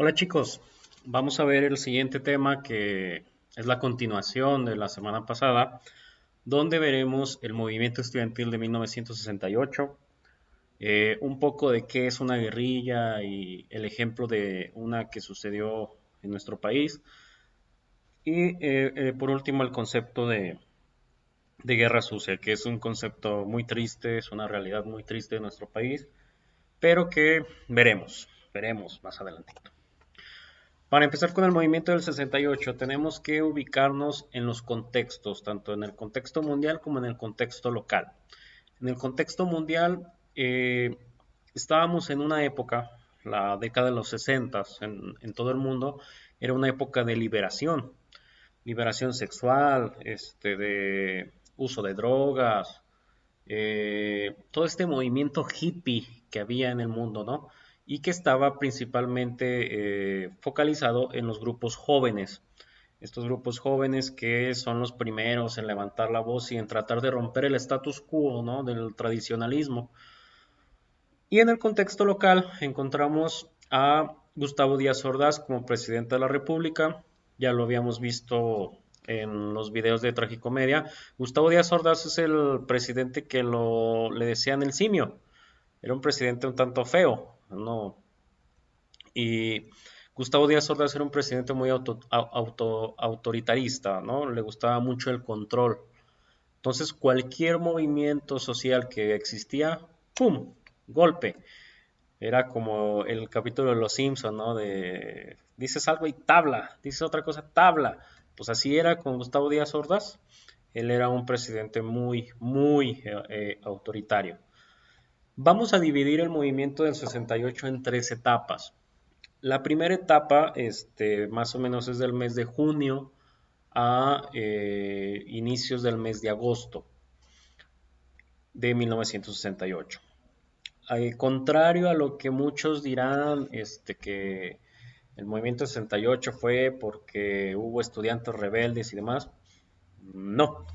Hola chicos, vamos a ver el siguiente tema que es la continuación de la semana pasada, donde veremos el movimiento estudiantil de 1968, un poco de qué es una guerrilla y el ejemplo de una que sucedió en nuestro país, y por último el concepto de guerra sucia, que es un concepto muy triste, es una realidad muy triste de nuestro país, pero que veremos más adelante. Para empezar con el movimiento del 68, tenemos que ubicarnos en los contextos, tanto en el contexto mundial como en el contexto local. En el contexto mundial, estábamos en una época, la década de los 60, en todo el mundo, era una época de liberación, liberación sexual, de uso de drogas, todo este movimiento hippie que había en el mundo, ¿no? Y que estaba principalmente focalizado en los grupos jóvenes. Estos grupos jóvenes que son los primeros en levantar la voz y en tratar de romper el status quo, ¿no? Del tradicionalismo. Y en el contexto local encontramos a Gustavo Díaz Ordaz como presidente de la República. Ya lo habíamos visto en los videos de Tragicomedia. Gustavo Díaz Ordaz es el presidente que le decían el simio. Era un presidente un tanto feo, ¿no? Y Gustavo Díaz Ordaz era un presidente muy autoritarista, ¿no? Le gustaba mucho el control. Entonces, cualquier movimiento social que existía, ¡pum! Golpe. Era como el capítulo de Los Simpson, ¿no? De dices algo y tabla, dices otra cosa, tabla. Pues así era con Gustavo Díaz Ordaz. Él era un presidente muy autoritario. Vamos a dividir el movimiento del 68 en tres etapas. La primera etapa, más o menos es del mes de junio a inicios del mes de agosto de 1968. Al contrario a lo que muchos dirán, que el movimiento 68 fue porque hubo estudiantes rebeldes y demás, no.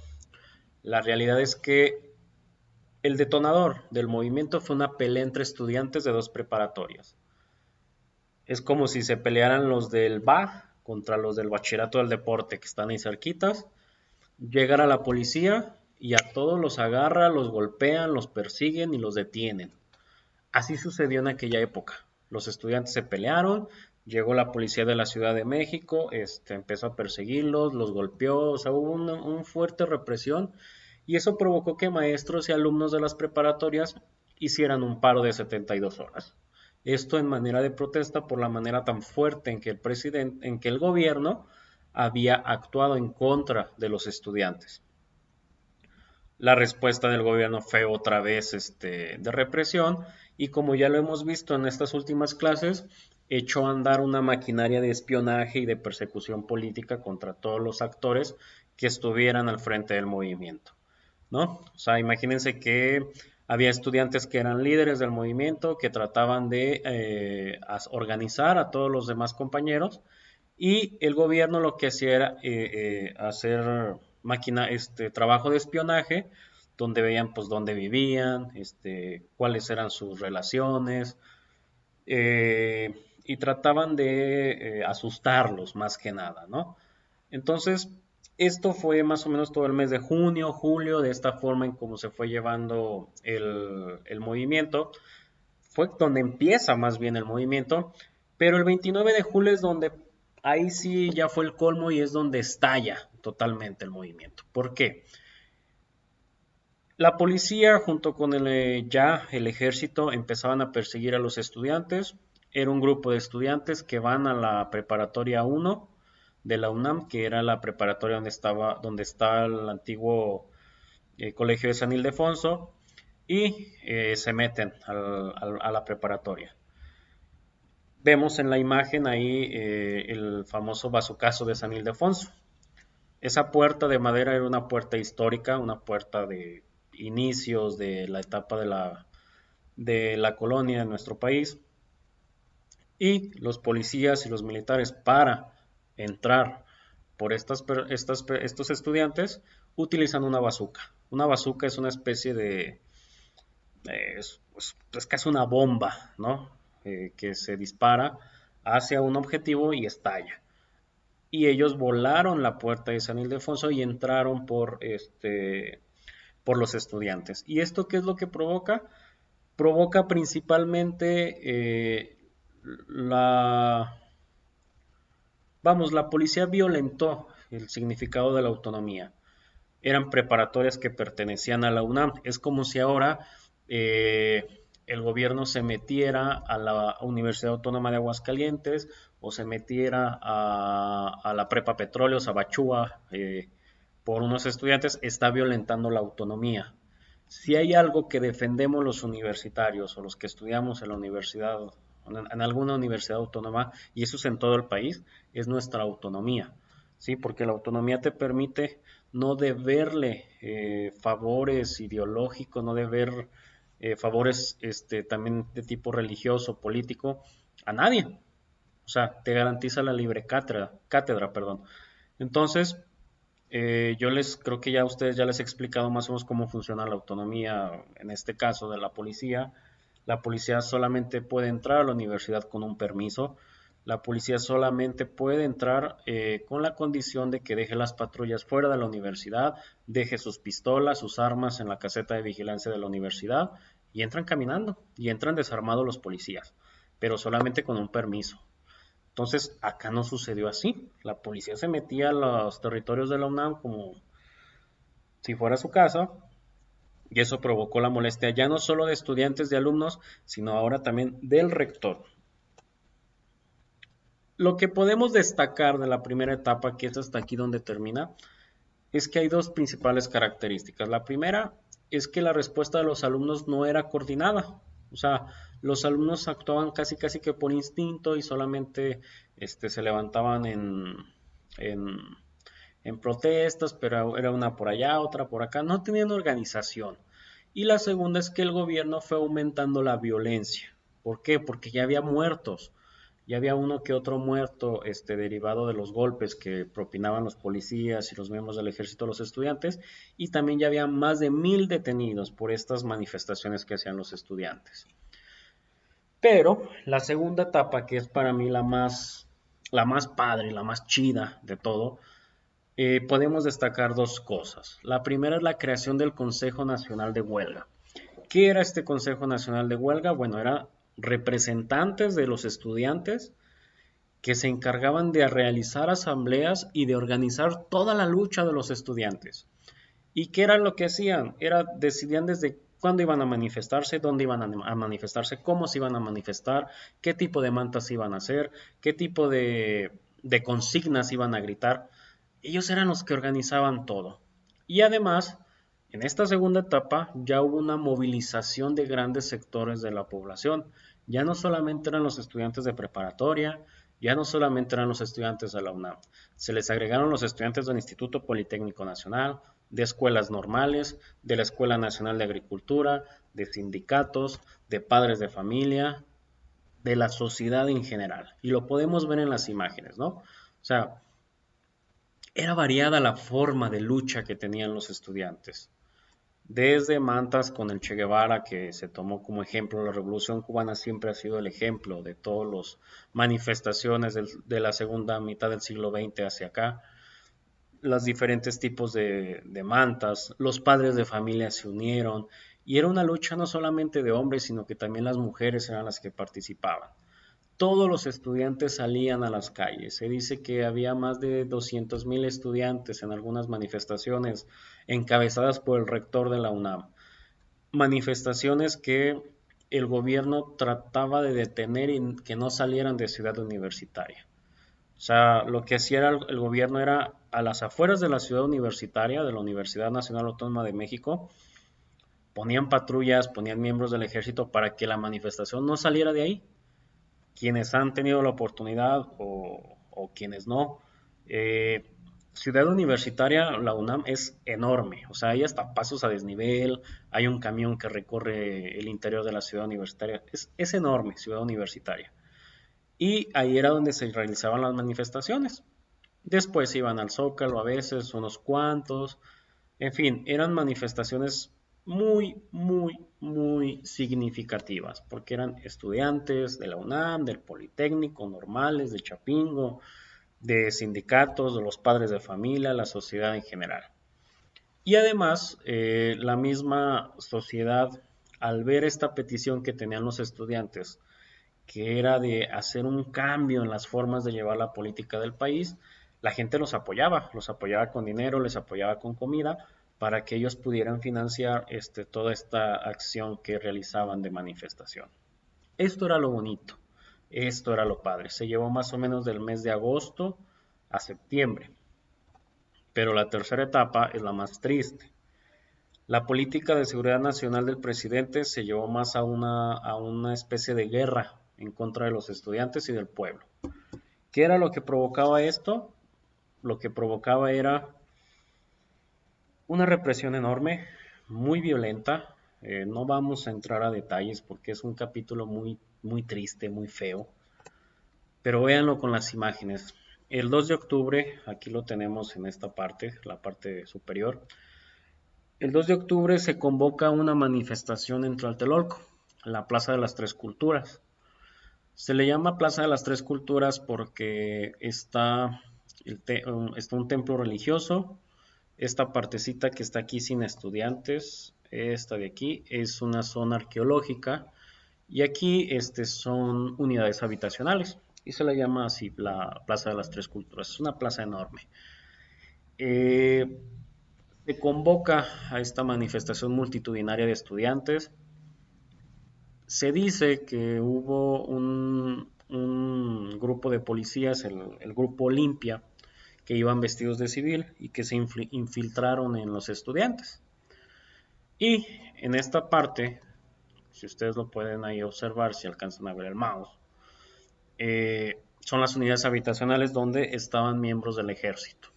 La realidad es que el detonador del movimiento fue una pelea entre estudiantes de dos preparatorias. Es como si se pelearan los del BA contra los del Bachillerato del Deporte, que están ahí cerquitas. Llegara la policía y a todos los agarra, los golpean, los persiguen y los detienen. Así sucedió en aquella época. Los estudiantes se pelearon, llegó la policía de la Ciudad de México, empezó a perseguirlos, los golpeó, o sea, hubo una fuerte represión y eso provocó que maestros y alumnos de las preparatorias hicieran un paro de 72 horas. Esto en manera de protesta por la manera tan fuerte en que el presidente, en que el gobierno había actuado en contra de los estudiantes. La respuesta del gobierno fue otra vez de represión y como ya lo hemos visto en estas últimas clases, echó a andar una maquinaria de espionaje y de persecución política contra todos los actores que estuvieran al frente del movimiento, ¿no? O sea, imagínense que había estudiantes que eran líderes del movimiento, que trataban de organizar a todos los demás compañeros y el gobierno lo que hacía era hacer trabajo de espionaje, donde veían pues dónde vivían, cuáles eran sus relaciones, y trataban de asustarlos más que nada, ¿no? Entonces, esto fue más o menos todo el mes de junio, julio, de esta forma en cómo se fue llevando el movimiento. Fue donde empieza más bien el movimiento, pero el 29 de julio es donde ahí sí ya fue el colmo y es donde estalla totalmente el movimiento. ¿Por qué? La policía junto con el ejército empezaban a perseguir a los estudiantes. Era un grupo de estudiantes que van a la preparatoria 1 de la UNAM, que era la preparatoria donde está el antiguo colegio de San Ildefonso, y se meten a la preparatoria. Vemos en la imagen ahí el famoso bazucazo de San Ildefonso. Esa puerta de madera era una puerta histórica, una puerta de inicios de la etapa de la colonia de nuestro país. Y los policías y los militares para entrar por estos estudiantes utilizan una bazuca. Una bazuca es una especie de es casi una bomba, ¿no? Que se dispara hacia un objetivo y estalla. Y ellos volaron la puerta de San Ildefonso y entraron por los estudiantes. ¿Y esto qué es lo que provoca? Provoca principalmente la, la policía violentó el significado de la autonomía. Eran preparatorias que pertenecían a la UNAM. Es como si ahora el gobierno se metiera a la Universidad Autónoma de Aguascalientes o se metiera a la Prepa Petróleos, a Bachúa, por unos estudiantes, está violentando la autonomía. Si hay algo que defendemos los universitarios o los que estudiamos en la universidad, en alguna universidad autónoma, y eso es en todo el país, es nuestra autonomía, ¿sí? Porque la autonomía te permite no deberle favores ideológicos, no deber favores también de tipo religioso, político, a nadie. O sea, te garantiza la libre cátedra, perdón. Entonces, yo les creo que ya a ustedes ya les he explicado más o menos cómo funciona la autonomía, en este caso de la policía. La policía solamente puede entrar a la universidad con un permiso. La policía solamente puede entrar con la condición de que deje las patrullas fuera de la universidad, deje sus pistolas, sus armas en la caseta de vigilancia de la universidad y entran caminando y entran desarmados los policías, pero solamente con un permiso. Entonces, acá no sucedió así. La policía se metía a los territorios de la UNAM como si fuera su casa, y eso provocó la molestia ya no solo de estudiantes, de alumnos, sino ahora también del rector. Lo que podemos destacar de la primera etapa, que es hasta aquí donde termina, es que hay dos principales características. La primera es que la respuesta de los alumnos no era coordinada. O sea, los alumnos actuaban casi casi que por instinto y solamente se levantaban en, en protestas, pero era una por allá, otra por acá. No tenían organización. Y la segunda es que el gobierno fue aumentando la violencia. ¿Por qué? Porque ya había muertos. Ya había uno que otro muerto derivado de los golpes que propinaban los policías y los miembros del ejército a los estudiantes, y también ya había más de 1000 detenidos por estas manifestaciones que hacían los estudiantes. Pero la segunda etapa, que es para mí la más padre, la más chida de todo, podemos destacar dos cosas. La primera es la creación del Consejo Nacional de Huelga. ¿Qué era este Consejo Nacional de Huelga? Bueno, era representantes de los estudiantes que se encargaban de realizar asambleas y de organizar toda la lucha de los estudiantes. ¿Y qué era lo que hacían? Decidían desde cuándo iban a manifestarse, dónde iban a manifestarse, cómo se iban a manifestar, qué tipo de mantas iban a hacer, qué tipo de consignas iban a gritar. Ellos eran los que organizaban todo. Y además, en esta segunda etapa ya hubo una movilización de grandes sectores de la población. Ya no solamente eran los estudiantes de preparatoria, ya no solamente eran los estudiantes de la UNAM, se les agregaron los estudiantes del Instituto Politécnico Nacional, de escuelas normales, de la Escuela Nacional de Agricultura, de sindicatos, de padres de familia, de la sociedad en general. Y lo podemos ver en las imágenes, ¿no? O sea, era variada la forma de lucha que tenían los estudiantes. Desde mantas con el Che Guevara, que se tomó como ejemplo, la Revolución Cubana siempre ha sido el ejemplo de todas las manifestaciones de la segunda mitad del siglo XX hacia acá, los diferentes tipos de mantas, los padres de familia se unieron y era una lucha no solamente de hombres, sino que también las mujeres eran las que participaban. Todos los estudiantes salían a las calles. Se dice que había más de 200,000 estudiantes en algunas manifestaciones encabezadas por el rector de la UNAM. Manifestaciones que el gobierno trataba de detener y que no salieran de Ciudad Universitaria. O sea, lo que hacía el gobierno era a las afueras de la ciudad universitaria, de la Universidad Nacional Autónoma de México, ponían patrullas, ponían miembros del ejército para que la manifestación no saliera de ahí. Quienes han tenido la oportunidad o quienes no, Ciudad Universitaria, la UNAM es enorme, o sea, hay hasta pasos a desnivel, hay un camión que recorre el interior de la ciudad universitaria, es enorme Ciudad Universitaria. Y ahí era donde se realizaban las manifestaciones. Después iban al Zócalo a veces, unos cuantos. En fin, eran manifestaciones muy significativas, porque eran estudiantes de la UNAM, del Politécnico, normales, de Chapingo, de sindicatos, de los padres de familia, la sociedad en general. Y además, la misma sociedad, al ver esta petición que tenían los estudiantes, que era de hacer un cambio en las formas de llevar la política del país, la gente los apoyaba con dinero, les apoyaba con comida, para que ellos pudieran financiar toda esta acción que realizaban de manifestación. Esto era lo bonito, esto era lo padre. Se llevó más o menos del mes de agosto a septiembre, pero la tercera etapa es la más triste. La política de seguridad nacional del presidente se llevó más a una especie de guerra en contra de los estudiantes y del pueblo. ¿Qué era lo que provocaba esto? Lo que provocaba era una represión enorme, muy violenta. No vamos a entrar a detalles porque es un capítulo muy triste, muy feo. Pero véanlo con las imágenes. El 2 de octubre, aquí lo tenemos en esta parte, la parte superior. El 2 de octubre se convoca una manifestación en Tlatelolco, la Plaza de las Tres Culturas. Se le llama Plaza de las Tres Culturas porque está un templo religioso. Esta partecita que está aquí sin estudiantes, esta de aquí, es una zona arqueológica. Y aquí son unidades habitacionales. Y se le llama así la Plaza de las Tres Culturas. Es una plaza enorme. Eh, Se convoca a esta manifestación multitudinaria de estudiantes. Se dice que hubo un grupo de policías, el grupo Olimpia, que iban vestidos de civil y que se infiltraron en los estudiantes. Y en esta parte, si ustedes lo pueden ahí observar, si alcanzan a ver el mouse, son las unidades habitacionales donde estaban miembros del ejército.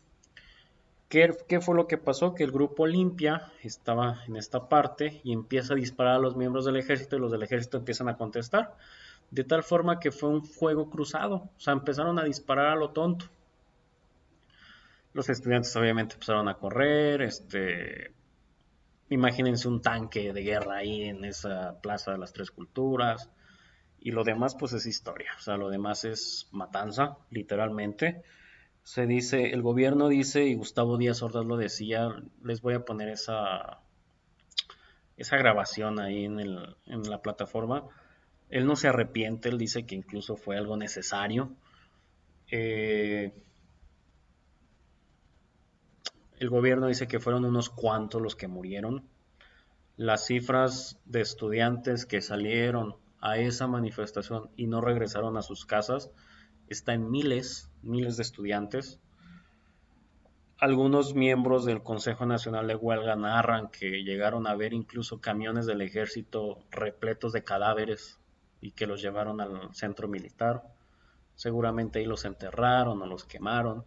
¿Qué fue lo que pasó? Que el grupo Olimpia estaba en esta parte y empieza a disparar a los miembros del ejército y los del ejército empiezan a contestar. De tal forma que fue un fuego cruzado. O sea, empezaron a disparar a lo tonto. Los estudiantes obviamente empezaron a correr. Imagínense un tanque de guerra ahí en esa plaza de las Tres Culturas. Y lo demás pues es historia. O sea, lo demás es matanza, literalmente. Se dice, el gobierno dice, y Gustavo Díaz Ordaz lo decía, les voy a poner esa grabación ahí en la plataforma. Él no se arrepiente, él dice que incluso fue algo necesario. Eh, el gobierno dice que fueron unos cuantos los que murieron. Las cifras de estudiantes que salieron a esa manifestación y no regresaron a sus casas está en miles de estudiantes. Algunos miembros del Consejo Nacional de Huelga narran que llegaron a ver incluso camiones del ejército repletos de cadáveres y que los llevaron al centro militar. Seguramente ahí los enterraron o los quemaron.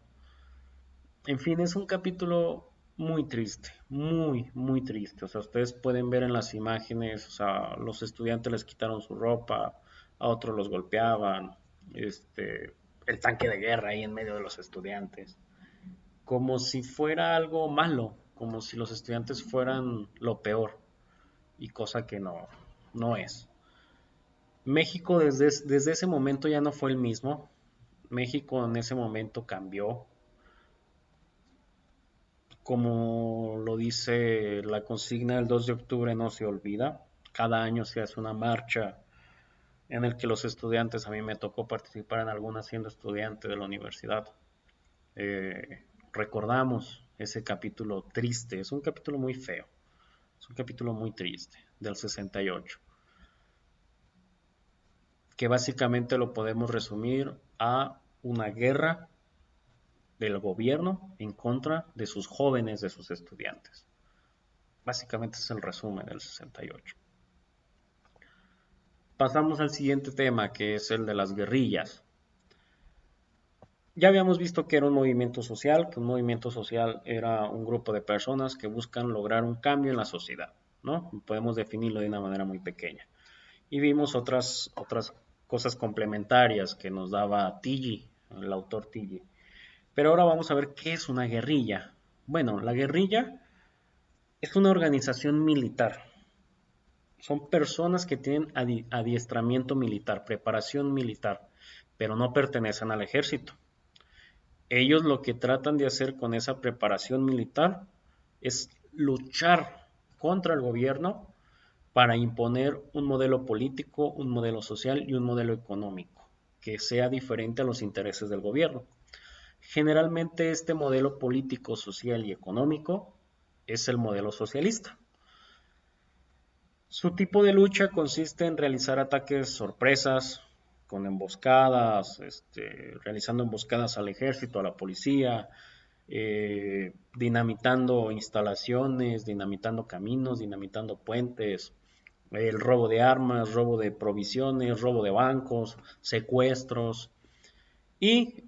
En fin, es un capítulo muy triste, muy triste. O sea, ustedes pueden ver en las imágenes, o sea, los estudiantes les quitaron su ropa, a otros los golpeaban, el tanque de guerra ahí en medio de los estudiantes, como si fuera algo malo, como si los estudiantes fueran lo peor, y cosa que no es. México desde ese momento ya no fue el mismo. México en ese momento cambió. Como lo dice la consigna del 2 de octubre, no se olvida. Cada año se hace una marcha en el que los estudiantes, a mí me tocó participar en alguna siendo estudiante de la universidad. Recordamos ese capítulo triste, es un capítulo muy feo, es un capítulo muy triste del 68, que básicamente lo podemos resumir a una guerra del gobierno en contra de sus jóvenes, de sus estudiantes. Básicamente es el resumen del 68. Pasamos al siguiente tema, que es el de las guerrillas. Ya habíamos visto que era un movimiento social, que un movimiento social era un grupo de personas que buscan lograr un cambio en la sociedad, ¿no? Podemos definirlo de una manera muy pequeña. Y vimos otras cosas complementarias que nos daba Tilly, el autor Tilly. Pero ahora vamos a ver qué es una guerrilla. Bueno, la guerrilla Es una organización militar. Son personas que tienen adiestramiento militar, preparación militar, pero no pertenecen al ejército. Ellos lo que tratan de hacer con esa preparación militar es luchar contra el gobierno para imponer un modelo político, un modelo social y un modelo económico que sea diferente a los intereses del gobierno. Generalmente este modelo político, social y económico es el modelo socialista. Su tipo de lucha consiste en realizar ataques sorpresas, con emboscadas, realizando emboscadas al ejército, a la policía, dinamitando instalaciones, dinamitando caminos, dinamitando puentes, el robo de armas, robo de provisiones, robo de bancos, secuestros, y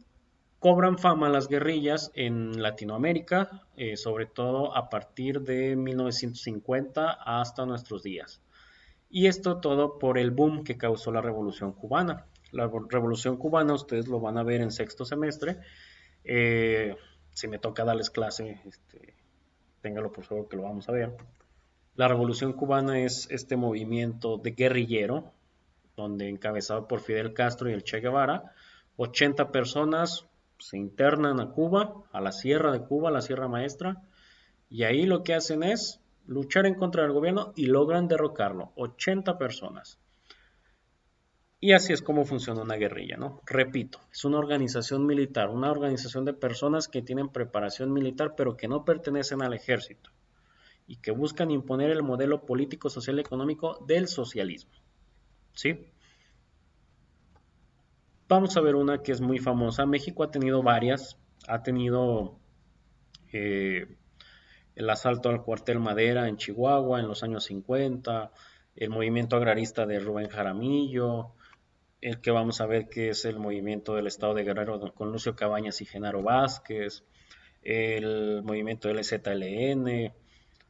cobran fama las guerrillas en Latinoamérica, sobre todo a partir de 1950 hasta nuestros días. Y esto todo por el boom que causó la Revolución Cubana. La Revolución Cubana, ustedes lo van a ver en sexto semestre. Eh, si me toca darles clase, téngalo por favor que lo vamos a ver. La Revolución Cubana es este movimiento de guerrillero, donde encabezado por Fidel Castro y el Che Guevara, 80 personas se internan a Cuba, a la Sierra de Cuba, a la Sierra Maestra, y ahí lo que hacen es luchar en contra del gobierno y logran derrocarlo, 80 personas. Y así es como funciona una guerrilla, ¿no? Repito, es una organización militar, una organización de personas que tienen preparación militar pero que no pertenecen al ejército y que buscan imponer el modelo político, social y económico del socialismo, ¿sí? Vamos a ver una que es muy famosa. México ha tenido varias. Ha tenido eh, el asalto al cuartel Madera en Chihuahua en los años 50, el movimiento agrarista de Rubén Jaramillo, el que vamos a ver que es el movimiento del Estado de Guerrero con Lucio Cabañas y Genaro Vázquez, el movimiento LZLN,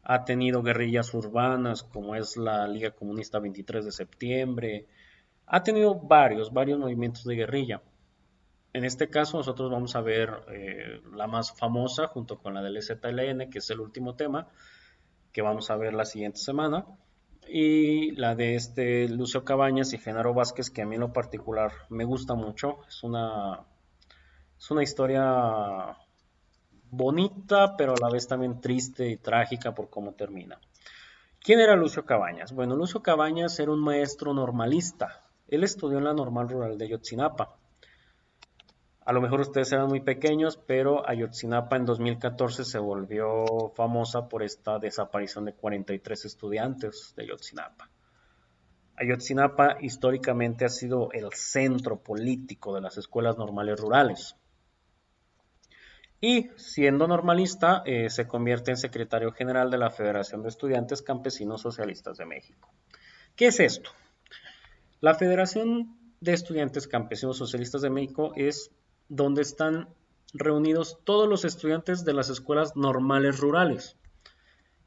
ha tenido guerrillas urbanas como es la Liga Comunista 23 de septiembre, ha tenido varios movimientos de guerrilla. En este caso nosotros vamos a ver la más famosa junto con la del ZLN, que es el último tema, que vamos a ver la siguiente semana, y la de Lucio Cabañas y Genaro Vázquez, que a mí en lo particular me gusta mucho. Es una historia bonita, pero a la vez también triste y trágica por cómo termina. ¿Quién era Lucio Cabañas? Bueno, Lucio Cabañas era un maestro normalista. Él estudió en la Normal Rural de Ayotzinapa. A lo mejor ustedes eran muy pequeños, pero Ayotzinapa en 2014 se volvió famosa por esta desaparición de 43 estudiantes de Ayotzinapa. Ayotzinapa históricamente ha sido el centro político de las escuelas normales rurales. Y siendo normalista, se convierte en secretario general de la Federación de Estudiantes Campesinos Socialistas de México. ¿Qué es esto? La Federación de Estudiantes Campesinos Socialistas de México es donde están reunidos todos los estudiantes de las escuelas normales rurales.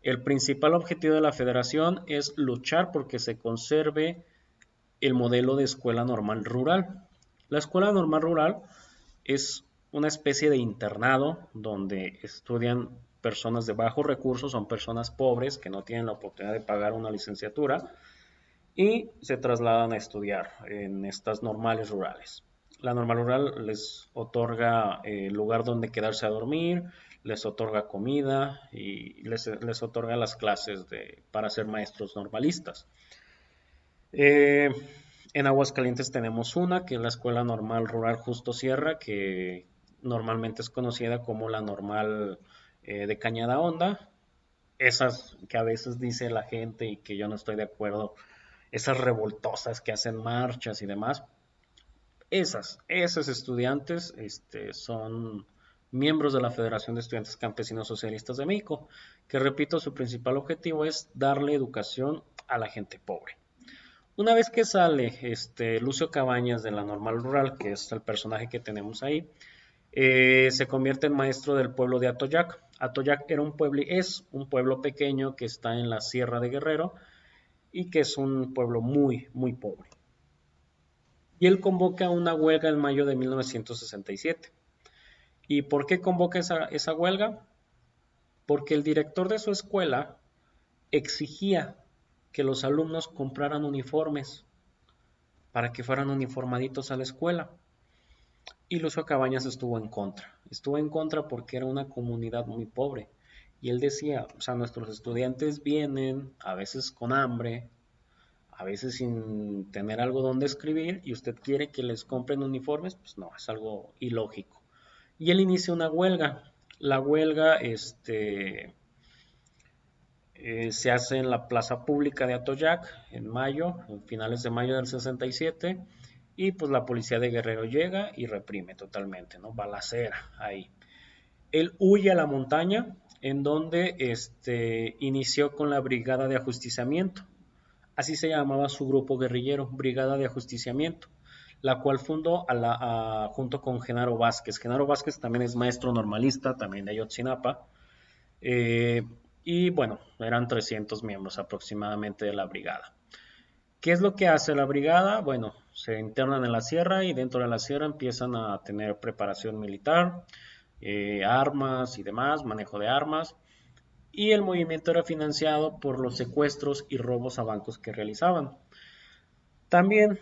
El principal objetivo de la federación es luchar porque se conserve el modelo de escuela normal rural. La escuela normal rural es una especie de internado donde estudian personas de bajos recursos, son personas pobres que no tienen la oportunidad de pagar una licenciatura y se trasladan a estudiar en estas normales rurales. La normal rural les otorga lugar donde quedarse a dormir, les otorga comida y les otorga las clases para ser maestros normalistas. Eh, en Aguascalientes tenemos una, que es la Escuela Normal Rural Justo Sierra, que normalmente es conocida como la normal de Cañada Honda. Esas que a veces dice la gente y que yo no estoy de acuerdo, esas revoltosas que hacen marchas y demás, esos estudiantes son miembros de la Federación de Estudiantes Campesinos Socialistas de México, que repito, su principal objetivo es darle educación a la gente pobre. Una vez que sale Lucio Cabañas de la Normal Rural, que es el personaje que tenemos ahí, se convierte en maestro del pueblo de Atoyac. Atoyac es un pueblo pequeño que está en la Sierra de Guerrero y que es un pueblo muy, muy pobre. Y él convoca una huelga en mayo de 1967. ¿Y por qué convoca esa huelga? Porque el director de su escuela exigía que los alumnos compraran uniformes para que fueran uniformaditos a la escuela. Y Lucio Cabañas estuvo en contra. Estuvo en contra porque era una comunidad muy pobre. Y él decía, o sea, nuestros estudiantes vienen a veces con hambre, a veces sin tener algo donde escribir, y usted quiere que les compren uniformes, pues no, es algo ilógico. Y él inicia una huelga. La huelga, se hace en la plaza pública de Atoyac en mayo, en finales de mayo del 67, y pues la policía de Guerrero llega y reprime totalmente, ¿no? Balacera ahí. Él huye a la montaña, en donde inició con la Brigada de Ajusticiamiento. Así se llamaba su grupo guerrillero, Brigada de Ajusticiamiento, la cual fundó junto con Genaro Vázquez. Genaro Vázquez también es maestro normalista, también de Ayotzinapa. Eh, y bueno, eran 300 miembros aproximadamente de la brigada. ¿Qué es lo que hace la brigada? Bueno, se internan en la sierra y dentro de la sierra empiezan a tener preparación militar, armas y demás, manejo de armas. Y el movimiento era financiado por los secuestros y robos a bancos que realizaban. También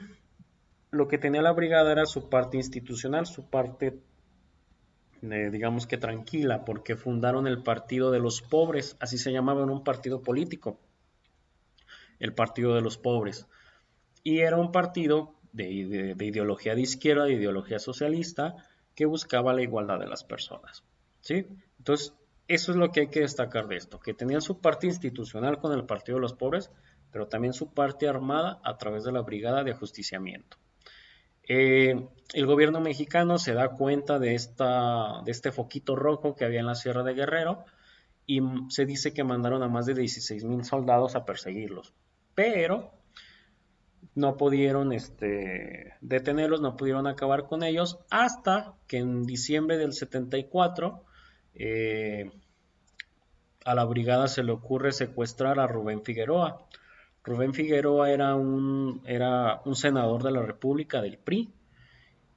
lo que tenía la brigada era su parte institucional, su parte, digamos que tranquila, porque fundaron el Partido de los Pobres, así se llamaba, en un partido político, el Partido de los Pobres. Y era un partido de ideología de izquierda, de ideología socialista, que buscaba la igualdad de las personas. ¿Sí? Entonces, eso es lo que hay que destacar de esto, que tenían su parte institucional con el Partido de los Pobres, pero también su parte armada a través de la Brigada de Ajusticiamiento. El gobierno mexicano se da cuenta de este foquito rojo que había en la Sierra de Guerrero y se dice que mandaron a más de 16,000 soldados a perseguirlos. Pero no pudieron detenerlos, no pudieron acabar con ellos, hasta que en diciembre del 74 eh, a la brigada se le ocurre secuestrar a Rubén Figueroa. Rubén Figueroa era un senador de la República del PRI,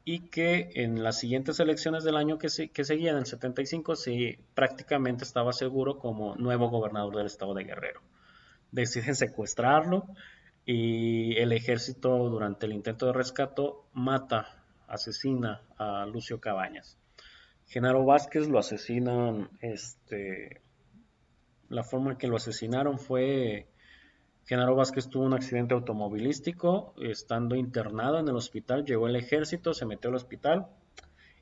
y que en las siguientes elecciones del año que seguía, en el 75, prácticamente estaba seguro como nuevo gobernador del estado de Guerrero. Deciden secuestrarlo y el ejército, durante el intento de rescate, asesina a Lucio Cabañas. Genaro Vázquez lo asesinan, la forma en que lo asesinaron fue, Genaro Vázquez tuvo un accidente automovilístico, estando internado en el hospital, llegó el ejército, se metió al hospital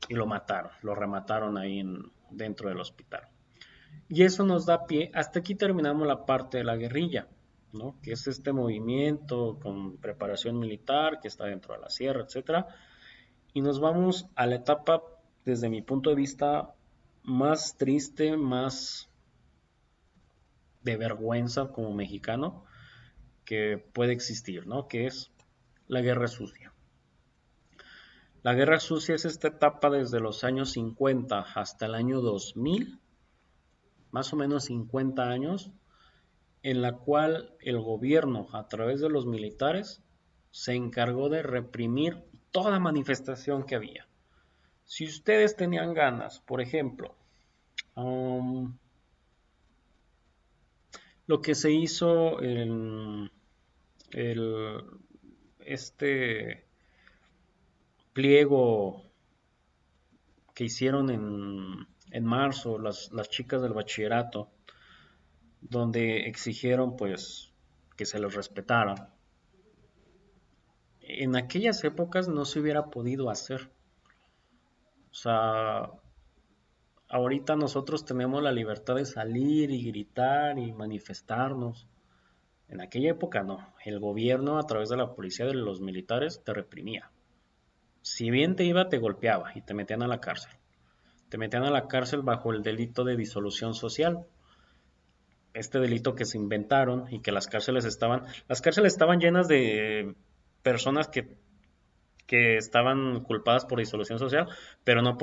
y lo mataron, lo remataron ahí dentro del hospital. Y eso nos da pie, hasta aquí terminamos la parte de la guerrilla, ¿no? Que es este movimiento con preparación militar que está dentro de la sierra, etcétera. Y nos vamos a la etapa, desde mi punto de vista, más triste, más de vergüenza como mexicano que puede existir, ¿no? Que es la guerra sucia. La guerra sucia es esta etapa desde los años 50 hasta el año 2000, más o menos 50 años, en la cual el gobierno, a través de los militares, se encargó de reprimir toda manifestación que había. Si ustedes tenían ganas, por ejemplo, lo que se hizo en el, este pliego que hicieron en marzo las chicas del bachillerato, donde exigieron pues que se les respetara. En aquellas épocas no se hubiera podido hacer. O sea, ahorita nosotros tenemos la libertad de salir y gritar y manifestarnos. En aquella época no. El gobierno, a través de la policía, de los militares, te reprimía. Si bien te iba, te golpeaba y te metían a la cárcel. Te metían a la cárcel bajo el delito de disolución social. Este delito que se inventaron y que las cárceles estaban llenas de personas que estaban culpadas por disolución social, pero no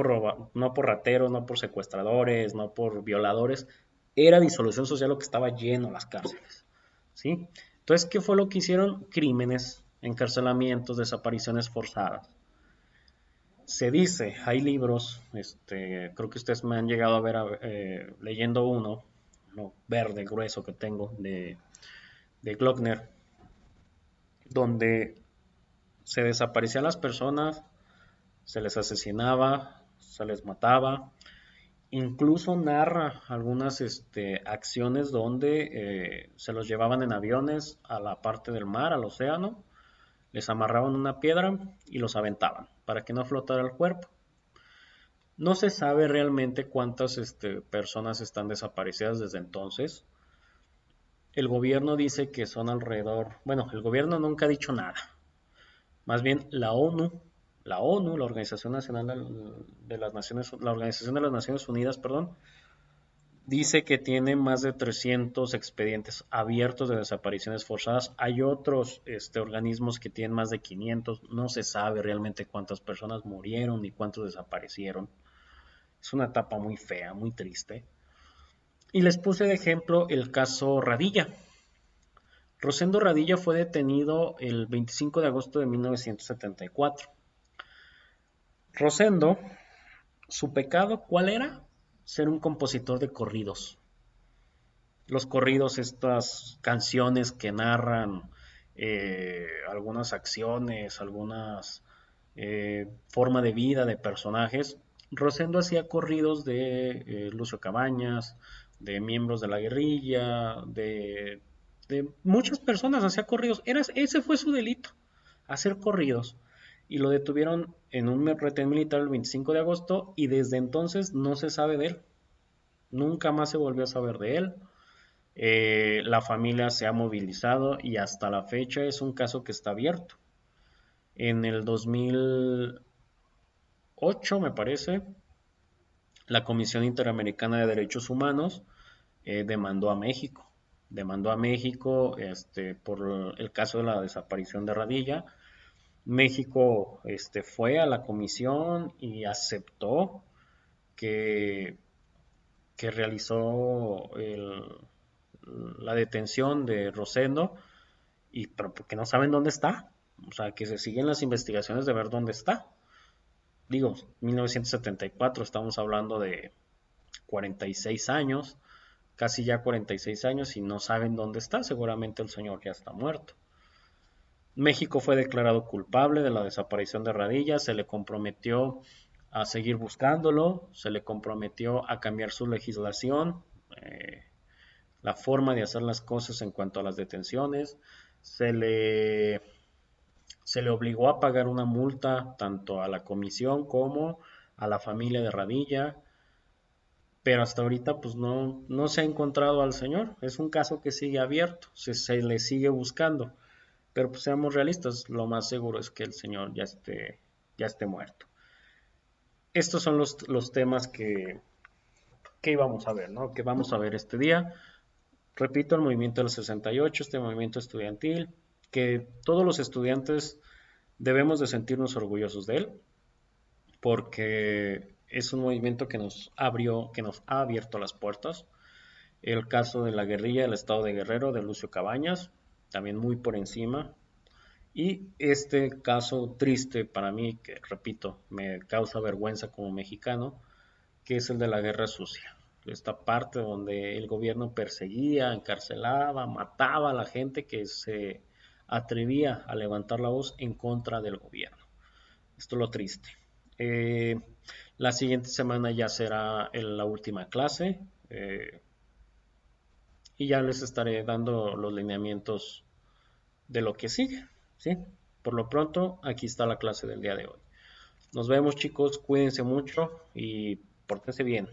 no por rateros, no por secuestradores, no por violadores. Era disolución social lo que estaba lleno las cárceles, ¿sí? Entonces, ¿qué fue lo que hicieron? Crímenes, encarcelamientos, desapariciones forzadas. Se dice, hay libros, creo que ustedes me han llegado a ver leyendo uno, ¿no? Verde, grueso que tengo de Glockner, donde se desaparecían las personas, se les asesinaba, se les mataba. Incluso narra algunas acciones donde se los llevaban en aviones a la parte del mar, al océano, les amarraban una piedra y los aventaban para que no flotara el cuerpo. No se sabe realmente cuántas personas están desaparecidas desde entonces. El gobierno dice que son alrededor, bueno, el gobierno nunca ha dicho nada. Más bien la Organización Nacional de las Naciones, la Organización de las Naciones Unidas, perdón, dice que tiene más de 300 expedientes abiertos de desapariciones forzadas. Hay otros organismos que tienen más de 500. No se sabe realmente cuántas personas murieron ni cuántos desaparecieron. Es una etapa muy fea, muy triste. Y les puse de ejemplo el caso Radilla. Rosendo Radilla fue detenido el 25 de agosto de 1974. Rosendo, su pecado, ¿cuál era? Ser un compositor de corridos. Los corridos, estas canciones que narran algunas acciones, algunas forma de vida de personajes. Rosendo hacía corridos de Lucio Cabañas, de miembros de la guerrilla, de muchas personas hacía corridos. Ese fue su delito, hacer corridos. Y lo detuvieron en un retén militar el 25 de agosto y desde entonces no se sabe de él. Nunca más se volvió a saber de él. La familia se ha movilizado y hasta la fecha es un caso que está abierto. En el 2008, me parece, la Comisión Interamericana de Derechos Humanos demandó a México. Demandó a México por el caso de la desaparición de Radilla. México fue a la comisión y aceptó que, que realizó la detención de Rosendo, pero porque no saben dónde está. O sea, que se siguen las investigaciones de ver dónde está. Digo, 1974, estamos hablando de 46 años, casi ya 46 años y no saben dónde está. Seguramente el señor ya está muerto. México fue declarado culpable de la desaparición de Radilla, se le comprometió a seguir buscándolo, se le comprometió a cambiar su legislación, la forma de hacer las cosas en cuanto a las detenciones, se le, se le obligó a pagar una multa tanto a la comisión como a la familia de Radilla, pero hasta ahorita pues no se ha encontrado al señor. Es un caso que sigue abierto, se le sigue buscando, pero pues seamos realistas, lo más seguro es que el señor ya esté muerto. Estos son los temas que íbamos a ver, ¿no? Que vamos a ver este día. Repito, el movimiento del 68, este movimiento estudiantil, que todos los estudiantes debemos de sentirnos orgullosos de él, porque es un movimiento que nos ha abierto las puertas. El caso de la guerrilla del estado de Guerrero, de Lucio Cabañas, también muy por encima. Y este caso triste para mí, que repito, me causa vergüenza como mexicano, que es el de la guerra sucia. Esta parte donde el gobierno perseguía, encarcelaba, mataba a la gente que se atrevía a levantar la voz en contra del gobierno. Esto es lo triste. Eh, la siguiente semana ya será la última clase y ya les estaré dando los lineamientos de lo que sigue, ¿sí? Por lo pronto, aquí está la clase del día de hoy. Nos vemos, chicos, cuídense mucho y pórtense bien.